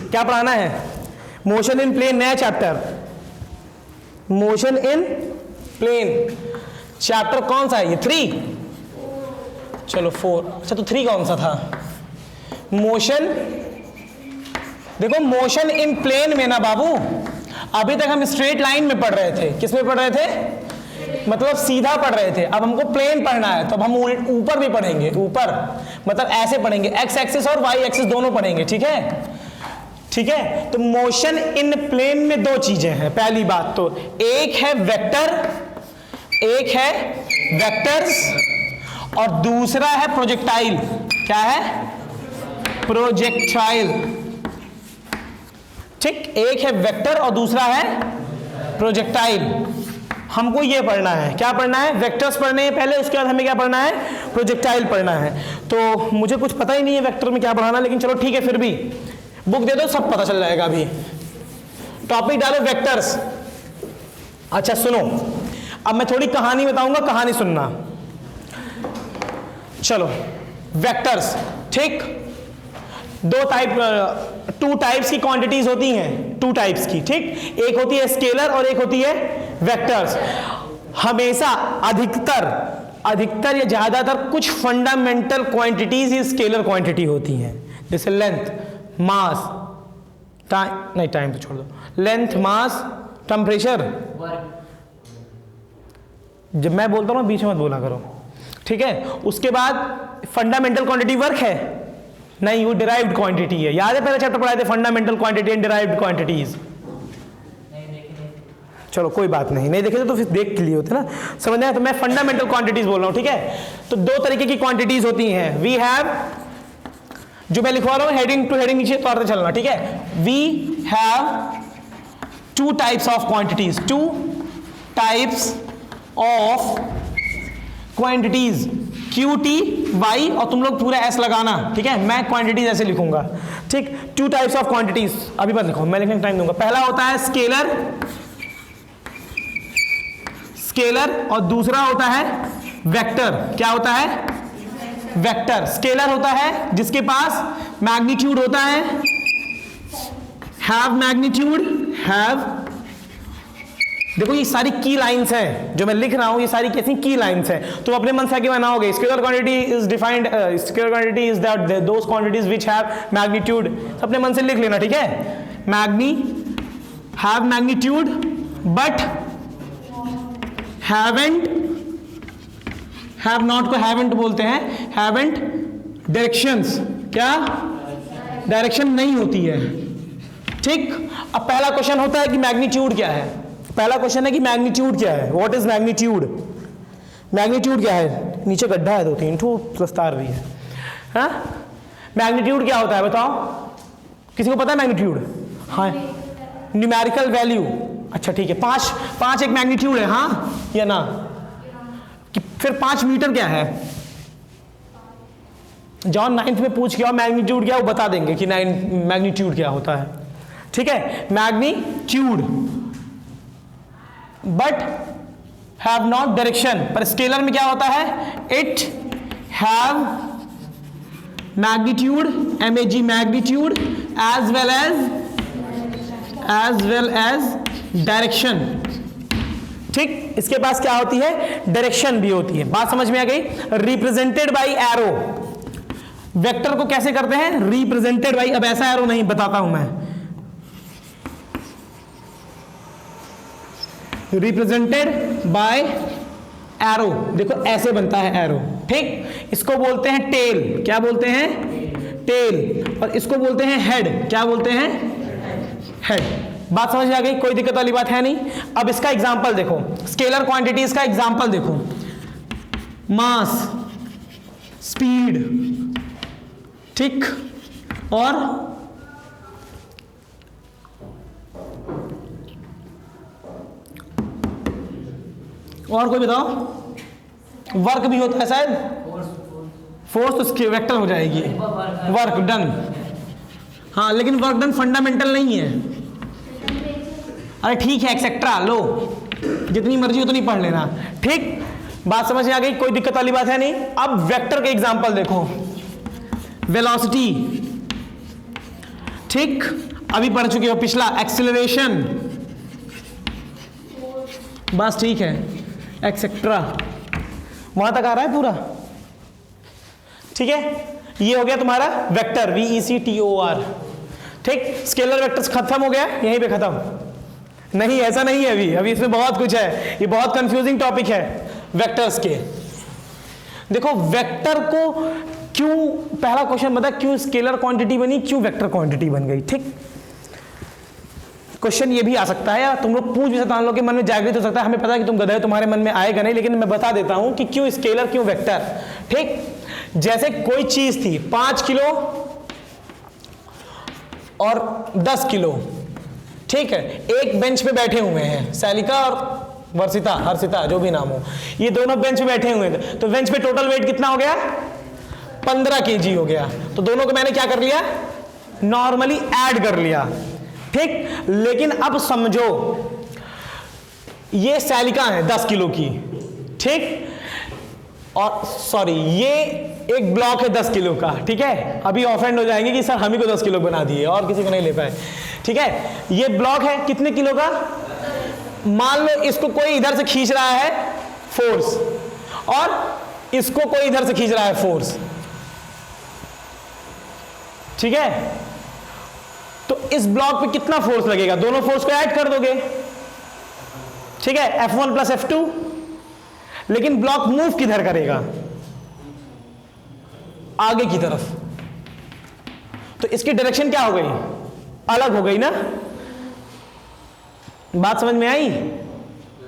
क्या पढ़ाना है? मोशन इन प्लेन, नया chapter, motion in plane. Chapter कौन सा है ये? 3, चलो 4। अच्छा तो 3 कौन सा था? मोशन, देखो मोशन इन प्लेन में ना बाबू, अभी तक हम स्ट्रेट लाइन में पढ़ रहे थे। किस में पढ़ रहे थे? मतलब सीधा पढ़ रहे थे। अब हमको प्लेन पढ़ना है, तो अब हम ऊपर भी पढ़ेंगे, ऊपर मतलब ऐसे पढ़ेंगे, एक्स एक्सिस और वाई एक्सिस दोनों पढ़ेंगे, ठीक है? ठीक है, तो मोशन इन प्लेन में 2 चीजें हैं। पहली बात तो एक है वेक्टर, एक है वेक्टर्स, और दूसरा है प्रोजेक्टाइल। क्या है? प्रोजेक्टाइल। ठीक, एक है वेक्टर और दूसरा है प्रोजेक्टाइल। हमको ये पढ़ना है, क्या पढ़ना है? वेक्टर्स पढ़ने हैं पहले, उसके बाद हमें क्या पढ़ना है? प्रोजेक्टाइल पढ़ना है। तो मुझे कुछ पता ही नहीं है वेक्टर में क्या पढ़ाना, लेकिन चलो ठीक है, फिर भी बुक दे दो, सब पता चल जाएगा। अभी टॉपिक डालो वेक्टर्स। अच्छा सुनो, अब मैं थोड़ी कहानी बताऊंगा, कहानी सुनना। चलो वेक्टर्स, ठीक, 2 टाइप्स की क्वांटिटीज होती हैं, 2 टाइप्स की, ठीक। एक होती है स्केलर और एक होती है वेक्टर्स। हमेशा अधिकतर या ज्यादातर कुछ फंडामेंटल क्वांटिटीज ही स्केलर क्वांटिटी होती हैं, जैसे लेंथ, मास, टाइम तो छोड़ दो, लेंथ, मास, टेम्परेचर। जब मैं बोलता हूं बीच में मत बोला करो, ठीक है। उसके बाद फंडामेंटल क्वांटिटी वर्क है नहीं, वो डिराइव्ड क्वांटिटी है। याद है पहले चैप्टर पढ़ाए थे fundamental quantity and derived quantities? चलो कोई बात नहीं, नहीं देखे तो फिर देख लिए होते ना, समझ आया? तो मैं फंडामेंटल क्वांटिटीज बोल रहा हूं, ठीक है। तो 2 तरीके की क्वांटिटीज होती हैं। वी हैव, जो मैं लिखवा रहा हूं हेडिंग टू हेडिंग नीचे तौर से चलना, ठीक है। We have 2 types of quantities, 2 types of quantities, QT Y, और तुम लोग पूरा S लगाना, ठीक है। मैं क्वांटिटीज ऐसे लिखूंगा, ठीक। 2 टाइप्स ऑफ क्वांटिटीज, अभी मत लिखो, मैं लिखने का टाइम दूंगा। पहला होता है स्केलर, और दूसरा होता है वेक्टर। क्या होता है? वेक्टर। स्केलर होता है जिसके पास मैग्नीट्यूड होता है, हैव मैग्नीट्यूड, हैव। देखो ये सारी की लाइंस हैं जो मैं लिख रहा हूं, ये सारी कैसी की लाइंस हैं, तो अपने मन से आगे बनाओगे। Scalar quantity is defined, scalar quantity is that those quantities which have magnitude, अपने मन से लिख लेना, ठीक है। Have magnitude but haven't, have not को हैवेंट बोलते हैं, हैवेंट डायरेक्शंस, क्या डायरेक्शन नहीं होती है, ठीक। अब पहला क्वेश्चन होता है कि मैग्नीट्यूड क्या है। पहला क्वेश्चन है कि मैग्नीट्यूड क्या है, व्हाट इज मैग्नीट्यूड? मैग्नीट्यूड क्या है? नीचे गड्ढा है 2-3 ठो प्लस तार भी है, हाँ। मैग्नीट्यूड क्या होता है बताओ, किसी को पता है मैग्नीट्यूड? हाँ, न्यूमेरिकल वैल्यू। अच्छा ठीक है, 5 एक मैग्नीट्यूड है, हाँ या ना? कि फिर 5 मीटर क्या है? जॉन 9th में पूछ के आओ मैग्नीट्यूड क्या, वो बता देंगे कि मैग्नीट्यूड क्या होता है, ठीक है। Magnitude but have not direction, पर स्केलर में क्या होता है? It have magnitude, MAG magnitude, as well as direction, ठीक। इसके पास क्या होती है? डायरेक्शन भी होती है। बात समझ में आ गई? Represented by arrow. वेक्टर को कैसे करते हैं? रिप्रेजेंटेड बाई, अब ऐसा एरो नहीं बताता हूं मैं, रिप्रेजेंटेड बाय एरो। देखो ऐसे बनता है एरो, ठीक। इसको बोलते हैं टेल, क्या बोलते हैं? टेल। और इसको बोलते हैं हेड, क्या बोलते हैं? हेड। बात समझ में आ गई? कोई दिक्कत वाली बात है नहीं। अब इसका एग्जांपल देखो, स्केलर क्वांटिटीज का एग्जांपल देखो, मास, स्पीड, ठीक, और कोई बताओ? वर्क भी होता है शायद, फोर्स तो उसकी वेक्टर हो जाएगी, वर्क डन, हाँ, लेकिन वर्क डन फंडामेंटल नहीं है। अरे ठीक है, एक्सेट्रा लो, जितनी मर्जी उतनी पढ़ लेना, ठीक। बात समझ में आ गई? कोई दिक्कत वाली बात है नहीं। अब वेक्टर के एग्जांपल देखो, वेलोसिटी, ठीक, अभी पढ़ चुके हो पिछला एक्सेलरेशन, बस ठीक है, एक्सेट्रा, वहां तक आ रहा है पूरा, ठीक है। ये हो गया तुम्हारा वेक्टर, VECTOR, ठीक। स्केलर वेक्टर्स खत्म हो गया, यहीं पे खत्म नहीं, ऐसा नहीं है, अभी इसमें बहुत कुछ है, ये बहुत कंफ्यूजिंग टॉपिक है वेक्टर्स के। देखो वेक्टर को क्यों, पहला क्वेश्चन बता, क्यों स्केलर क्वांटिटी बनी, क्यों वेक्टर क्वांटिटी बन गई, ठीक। क्वेश्चन ये भी आ सकता है, या तुम लोग पूछ भी सकते हो, लोग के मन में जागृत हो सकता है, हमें पता है कि तुम गधे हो, तुम्हारे मन में आएगा नहीं, लेकिन मैं बता देता हूं कि क्यों स्केलर क्यों वेक्टर, ठीक। जैसे कोई चीज थी 5 किलो और 10 किलो, ठीक है, एक बेंच पे बैठे हुए हैं, सैलिका और वर्षिता, हर्षिता, जो भी नाम हो, ये दोनों बेंच पे बैठे हुए थे, तो बेंच पे टोटल वेट कितना हो गया, 15 kg हो गया, तो दोनों को मैंने क्या कर लिया, नॉर्मली ऐड कर लिया, ठीक। लेकिन अब समझो ये सैलिका है 10 किलो की, ठीक, और सॉरी ये एक ब्लॉक है 10 किलो का, ठीक है। अभी ऑफेंड हो जाएंगे कि सर हम ही को 10 किलो बना दिए और किसी को नहीं ले पाए, ठीक है। ये ब्लॉक है कितने किलो का, मान लो इसको कोई इधर से खींच रहा है फोर्स, और इसको कोई इधर से खींच रहा है फोर्स, ठीक है। तो इस ब्लॉक पे कितना फोर्स लगेगा, दोनों फोर्स को ऐड कर दोगे, ठीक है, F1 प्लस F2, लेकिन ब्लॉक मूव किधर करेगा, आगे की तरफ, तो इसकी डायरेक्शन क्या हो गई, अलग हो गई ना। बात समझ में आई,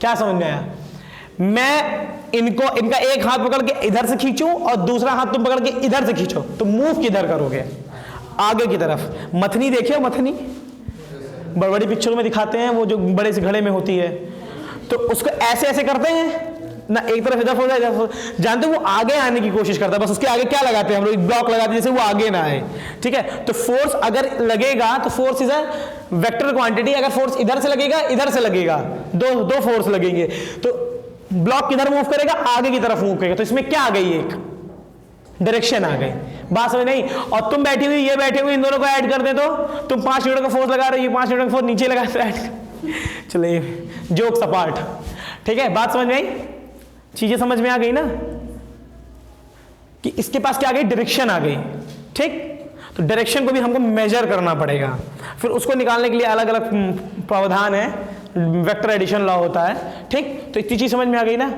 क्या समझ में आया, मैं इनको, इनका एक हाथ पकड़ के इधर से खींचूं और दूसरा हाथ तुम पकड़ के इधर से खींचो, तो मूव किधर करोगे, आगे की तरफ। मथनी देखिए, मथनी बड़ी बड़ी पिक्चरों में दिखाते हैं, वो जो बड़े से घड़े में होती है, तो उसको ऐसे ऐसे करते हैं ना, एक तरफ इधर हो जाए, जानते हो वो आगे आने की कोशिश करता है, बस उसके आगे क्या लगाते हैं हम लोग, एक ब्लॉक लगाते हैं जिससे वो आगे ना आए, ठीक है। तो फोर्स अगर लगेगा तो force is a vector quantity, अगर फोर्स इधर से लगेगा, इधर से लगेगा, दो फोर्स लगेंगे, तो ब्लॉक किधर मूव करेगा, आगे की तरफ मूव करेगा, तो इसमें क्या आ गई, एक डायरेक्शन आ गई। बात समझ नहीं, और तुम बैठी हुई, ये बैठे हुए, इन दोनों को ऐड कर दे, तो तुम 5 न्यूटन का फोर्स लगा रहे हो, 5 न्यूटन का फोर्स नीचे लगा रहे, चलिए जोक्स अपार्ट, ठीक है। बात समझ में आई, चीजें समझ में आ गई ना, कि इसके पास क्या आ गई, डायरेक्शन आ गई, ठीक। तो डायरेक्शन को भी हमको मेजर करना पड़ेगा, फिर उसको निकालने के लिए अलग अलग प्रावधान है, वेक्टर एडिशन लॉ होता है, ठीक। तो इतनी चीज समझ में आ गई ना।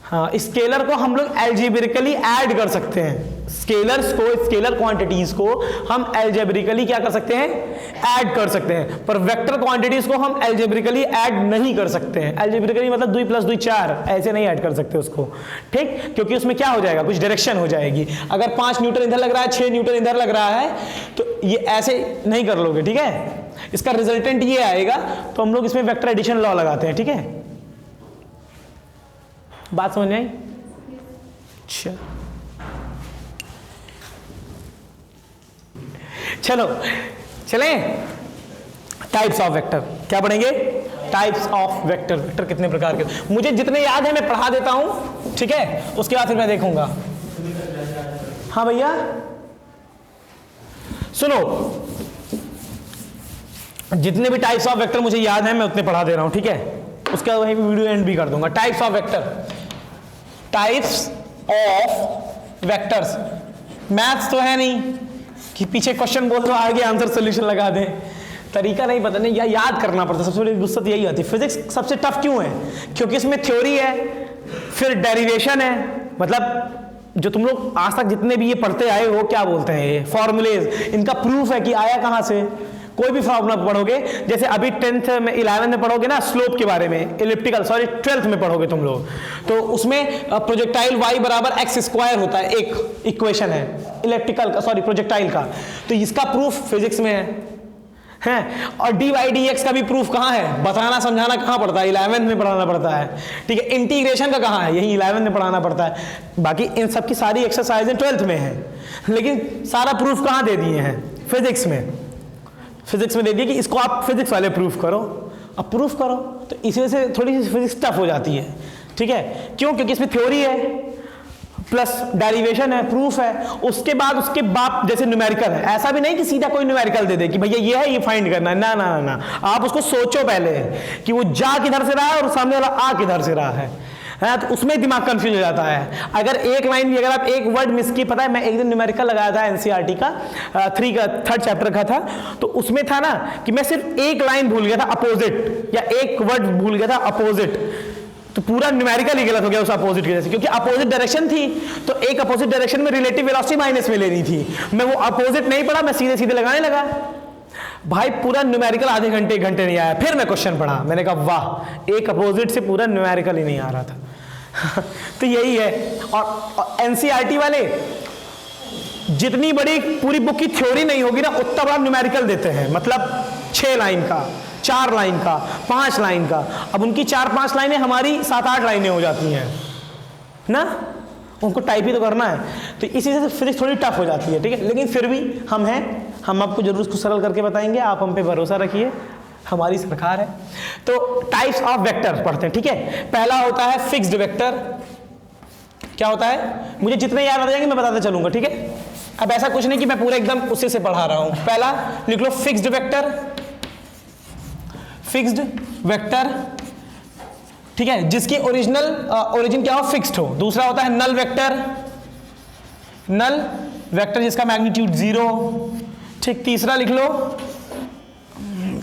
हाँ, स्केलर को हम लोग एल्जेब्रिकली ऐड कर सकते हैं, स्केलर्स को, स्केलर क्वांटिटीज को हम एल्जेब्रिकली क्या कर सकते हैं, ऐड कर सकते हैं, पर वेक्टर क्वांटिटीज को हम एल्जेब्रिकली ऐड नहीं कर सकते हैं। एल्जेब्रिकली मतलब 2 + 2 4, ऐसे नहीं ऐड कर सकते उसको, ठीक, क्योंकि उसमें क्या हो जाएगा, कुछ डायरेक्शन हो जाएगी। अगर 5 न्यूटन इधर लग रहा है, 6 न्यूटन इधर लग रहा है, तो ये ऐसे नहीं कर लोगे, ठीक है। इसका रिजल्टेंट ये आएगा, तो हम लोग इसमें वेक्टर एडिशन लॉ लगाते हैं, ठीक है। बात समझ में आई, अच्छा चलो चलें, टाइप्स ऑफ वेक्टर, क्या पढ़ेंगे, टाइप्स ऑफ वेक्टर। वेक्टर कितने प्रकार के, मुझे जितने याद है मैं पढ़ा देता हूं, ठीक है, उसके बाद फिर मैं देखूंगा। हाँ भैया सुनो, जितने भी टाइप्स ऑफ वेक्टर मुझे याद है मैं उतने पढ़ा दे रहा हूं, ठीक है। उसका वहीं भी वीडियो एंड भी कर दूंगा। Types of vector, types of vectors, maths तो है नहीं कि पीछे क्वेश्चन बोल दो आगे आंसर सोल्यूशन लगा दें, तरीका नहीं पता, नहीं, या याद करना पड़ता। सबसे बड़ी गुस्सा यही आती है। फिजिक्स सबसे टफ क्यों है, क्योंकि इसमें थ्योरी है, फिर डेरिवेशन है, मतलब जो तुम लोग आज तक जितने भी ये पढ़ते आए हो, क्या बोलते हैं ये फॉर्मूलेज, इनका प्रूफ है कि आया कहां से। कोई भी फॉर्मूला पढ़ोगे, जैसे अभी 10th में 11th में पढ़ोगे ना स्लोप के बारे में, इलिप्टिकल, सॉरी 12th में पढ़ोगे तुम लोग, तो उसमें प्रोजेक्टाइल y = x² होता है, एक इक्वेशन है इलेक्ट्रिकल का, सॉरी प्रोजेक्टाइल का, तो इसका प्रूफ फिजिक्स में है। और dy/dx का भी प्रूफ कहाँ है, बताना समझाना कहाँ पड़ता है, 11th में पढ़ाना पड़ता है, ठीक है। इंटीग्रेशन का कहाँ है, यही 11th में पढ़ाना पड़ता है। बाकी इन सब की सारी एक्सरसाइजें 12th में है, लेकिन सारा प्रूफ कहाँ दे दिए हैं, फिजिक्स में। फिजिक्स में दे दिए कि इसको आप फिजिक्स वाले प्रूफ करो, अब प्रूफ करो, तो इसी वजह से थोड़ी सी फिजिक्स टफ हो जाती है, ठीक है। क्यों, क्योंकि इसमें थ्योरी है, प्लस डेरिवेशन है, प्रूफ है, उसके बाद जैसे न्यूमेरिकल है। ऐसा भी नहीं कि सीधा कोई न्यूमेरिकल दे दे कि भैया ये है, ये फाइंड करना है, ना ना ना, आप उसको सोचो पहले कि वो जा किधर से रहा है और सामने वाला आ किधर से रहा है, तो उसमें दिमाग कंफ्यूज हो जाता है। अगर एक लाइन भी, अगर आप एक वर्ड मिस की, पता है मैं एक दिन न्यूमेरिकल लगाया था एनसीईआरटी का, थर्ड चैप्टर का था, तो उसमें था ना कि मैं सिर्फ एक लाइन भूल गया था अपोजिट, या एक वर्ड भूल गया था अपोजिट, तो पूरा न्यूमेरिकल ही गलत हो गया उस अपोजिट की वजह से, क्योंकि अपोजिट डायरेक्शन थी, तो एक अपोजिट डायरेक्शन में रिलेटिव वेलोसिटी माइनस में लेनी थी, मैं वो अपोजिट नहीं पढ़ा, मैं सीधे सीधे लगाने लगा, भाई पूरा न्यूमेरिकल आधे घंटे एक घंटे नहीं आया। फिर मैं क्वेश्चन पढ़ा, मैंने कहा वाह, एक अपोजिट से पूरा न्यूमेरिकल ही नहीं आ रहा था। तो यही है। और एनसीईआरटी वाले जितनी बड़ी पूरी बुक की थ्योरी नहीं होगी ना, उतना बड़ा न्यूमेरिकल देते हैं, मतलब 6 लाइन का, 4 लाइन का, 5 लाइन का। अब उनकी 4-5 लाइनें हमारी 7-8 लाइनें हो जाती हैं ना, उनको टाइप ही तो करना है, तो इसी से फिजिक्स थोड़ी टफ हो जाती है, ठीक है। लेकिन फिर भी हम हैं, हम आपको जरूर इसको सरल करके बताएंगे, आप हम पे भरोसा रखिए, हमारी सरकार है। तो टाइप्स ऑफ वेक्टर पढ़ते हैं, ठीक है। पहला होता है फिक्स्ड वेक्टर। क्या होता है, मुझे जितने याद आ जाएंगे मैं बताते चलूंगा, ठीक है। अब ऐसा कुछ नहीं कि मैं पूरा एकदम उसी से पढ़ा रहा हूं। पहला लिख लो फिक्स्ड वेक्टर, फिक्स्ड वेक्टर, ठीक है, जिसकी ओरिजिन क्या हो, फिक्स्ड हो। दूसरा होता है नल वेक्टर, नल वेक्टर जिसका मैग्नीट्यूड 0, ठीक। तीसरा लिख लो,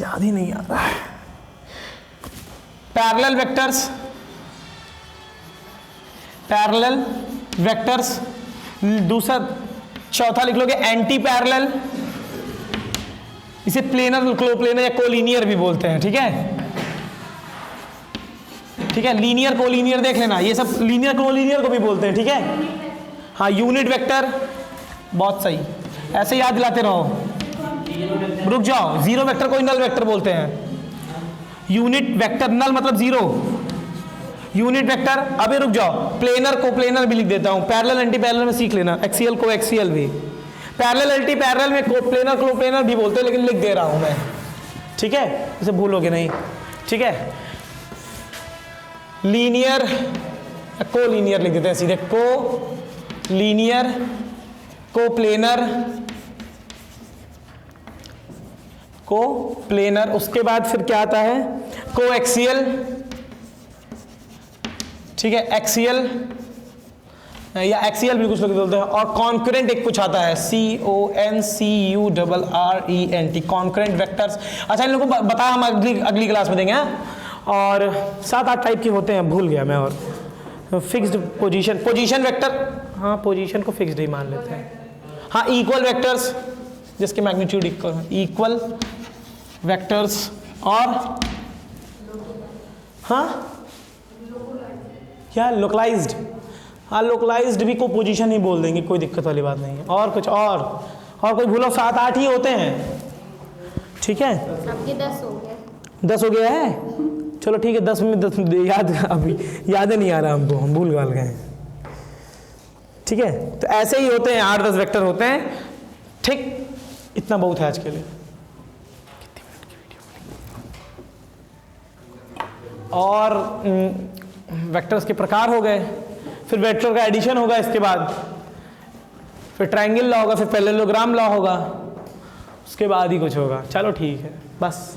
याद ही नहीं आ रहा है, पैरेलल वेक्टर्स, पैरेलल वेक्टर्स। दूसरा, चौथा लिख लोगे एंटी पैरेलल, इसे प्लेनर, क्लोप्लेनर या कोलिनियर भी बोलते हैं, ठीक है, ठीक है। लीनियर कोलिनियर देख लेना, ये सब लीनियर कोलिनियर को भी बोलते हैं, ठीक है। हाँ, यूनिट वेक्टर, बहुत सही, ऐसे याद दिलाते रहो। रुक जाओ, जीरो वेक्टर को नल वेक्टर बोलते हैं। यूनिट वेक्टर, नल मतलब जीरो, यूनिट वेक्टर। अभी रुक जाओ, प्लेनर को प्लेनर भी लिख देता हूं, पैरेलल एंटी पैरेलल में सीख लेना, एक्सियल को एक्सियल भी, पैरेलल एंटी पैरेलल में को प्लेनर को प्लेनर भी बोलते हैं, लेकिन लिख दे रहा हूं मैं, ठीक है, इसे भूलोगे नहीं, ठीक है। लीनियर, को लीनियर लिख देते हैं सीधे, को लीनियर, को प्लेनर, को प्लेनर। उसके बाद फिर क्या आता है, को एक्सियल, ठीक है, एक्सियल या एक्सियल भी कुछ लोग बोलते हैं। और कॉन्करेंट एक कुछ आता है, CONCURRENT, कॉन्करेंट वेक्टर्स। अच्छा, इन लोगों को बताया हम अगली क्लास में देंगे, और 7-8 टाइप के होते हैं, भूल गया मैं। और फिक्स्ड पोजीशन, पोजीशन वेक्टर, हाँ पोजीशन को फिक्स्ड ही मान लेते हैं। हाँ, इक्वल वेक्टर्स जिसके मैग्नीट्यूड इक्वल है, इक्वल वेक्टर्स। और हाँ क्या, लोकलाइज्ड, हाँ लोकलाइज्ड भी को पोजीशन ही बोल देंगे, कोई दिक्कत वाली बात नहीं है। और कुछ और कोई भूलो, 7-8 ही होते हैं, ठीक है। आपके 10 हो गए, 10 हो गया है, चलो ठीक है। 10 में 10 याद, अभी याद नहीं आ रहा हमको, हम भूल भाल गए, ठीक है। तो ऐसे ही होते हैं, 8-10 वेक्टर होते हैं, ठीक। इतना बहुत है आज के लिए। और वेक्टर्स के प्रकार हो गए, फिर वेक्टर का एडिशन होगा, इसके बाद फिर ट्रायंगल लॉ होगा, फिर पैरेललोग्राम लॉ होगा, उसके बाद ही कुछ होगा। चलो ठीक है, बस।